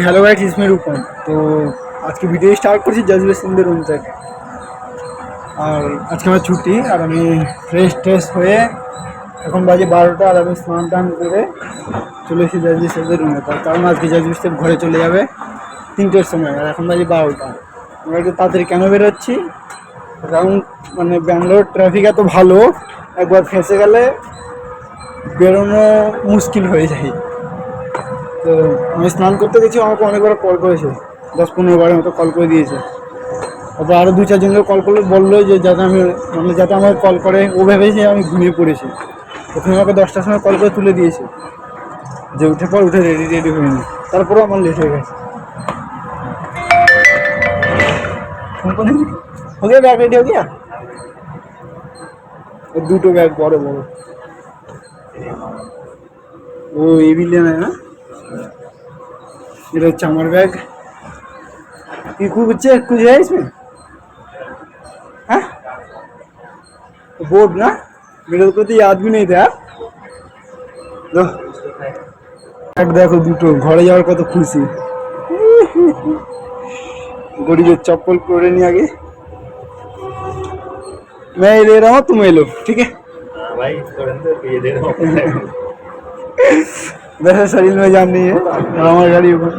Hello guys, ইসমি Rupam. তো আজকে video start করছি জাজবেসিংদের রুম থেকে। আর আজকে আমার ছুটি, আর আমি ফ্রেশ হয়ে এখন বাজে 12টা, আর আমি স্নান টান করে চলে এসেছি জাজবেসিংদের রুমে। তার কারণ আজকে জাজবেসিং ঘরে চলে যাবে 3টের সময়, আর এখন বাজে 12টা। আমরা একটু তাড়াতাড়ি কেন বেরোচ্ছি, কারণ মানে ব্যাঙ্গালোর ট্রাফিক এত ভালো, একবার ফেঁসে গেলে বেরোনো মুশকিল হয়ে যায়। তো আমি স্নান করতে গেছি, আমাকে অনেকবার কল করেছে, 10-15 বারের মতো কল করে দিয়েছে। তারপর আরও 2-4জনকে কল করলে বললো যে যাতে আমি যাতে আমাকে কল করে, ও ভেবেছে আমি ঘুমিয়ে পড়েছি। প্রথমে আমাকে 10টার সময় কল করে তুলে দিয়েছে যে উঠে রেডি হয়ে নি, তারপরেও আমার লেট হয়ে গেছে। हो गया बैग रेडी हो गया? দুটো ব্যাগ বড় বড়, ও এভিলিয়ান না, এটা হচ্ছে আমার बैग। कुछ है इसमें? हाँ, बोर्ड ना, मेरे को तो याद भी नहीं था। देखो দুটো, ঘরে যাওয়ার কত খুশি। गरीबेर चप्पल पहने नहीं आगे, मैं ये दे रहा हूँ, तुम ये लो, ठीक है? भाई ये दे रहा हूँ। वैसे शरीर में जान नहीं है, हमारी गाड़ी ऊपर।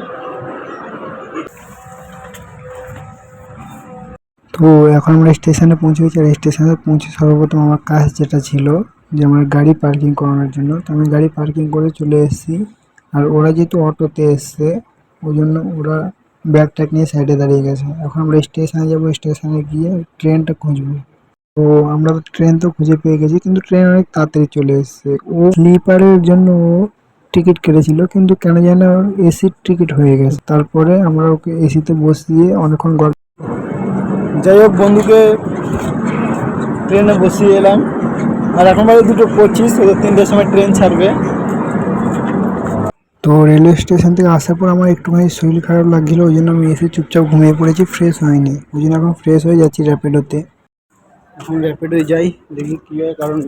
তো এখন আমরা স্টেশনে পৌঁছে গেছি। আর স্টেশনে পৌঁছে সর্বপ্রথম আমার কাজ যেটা ছিল যে আমার গাড়ি পার্কিং করানোর জন্য, তো আমি গাড়ি পার্কিং করে চলে এসেছি। আর ওরা যেহেতু অটোতে এসছে, ওই জন্য ওরা ব্যাগটা নিয়ে সাইডে দাঁড়িয়ে গেছে। এখন আমরা স্টেশনে যাবো, স্টেশনে গিয়ে ট্রেনটা খুঁজবো। তো আমরা তো ট্রেন তো খুঁজে পেয়ে গেছি, কিন্তু ট্রেন অনেক তাড়াতাড়ি চলে এসছে। ও স্লিপারের জন্য টিকিট কেটেছিল, কিন্তু কেন যেন এসির টিকিট হয়ে গেছে। তারপরে আমরা ওকে এসিতে বসিয়ে অনেকক্ষণ গল্প, যাই হোক বন্ধুকে ট্রেনে বসিয়ে এলাম। আর এখন বাজে 2:25, ওদের 3টের সময় ট্রেন ছাড়বে। তো রেলওয়ে স্টেশন থেকে আসার পর আমার একটুখানি শরীর খারাপ লাগছিল, ওই জন্য আমি এসে চুপচাপ ঘুমিয়ে পড়েছি, ফ্রেশ হয়নি। ওই জন্য এখন ফ্রেশ হয়ে যাচ্ছি র্যাপিডোতে। এখন র্যাপিডোয় যাই, দেখি কী হয়। কারণ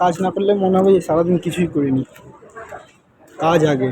কাজ না করলে মনে হবে যে সারাদিন কিছুই করিনি, কাজ আগে।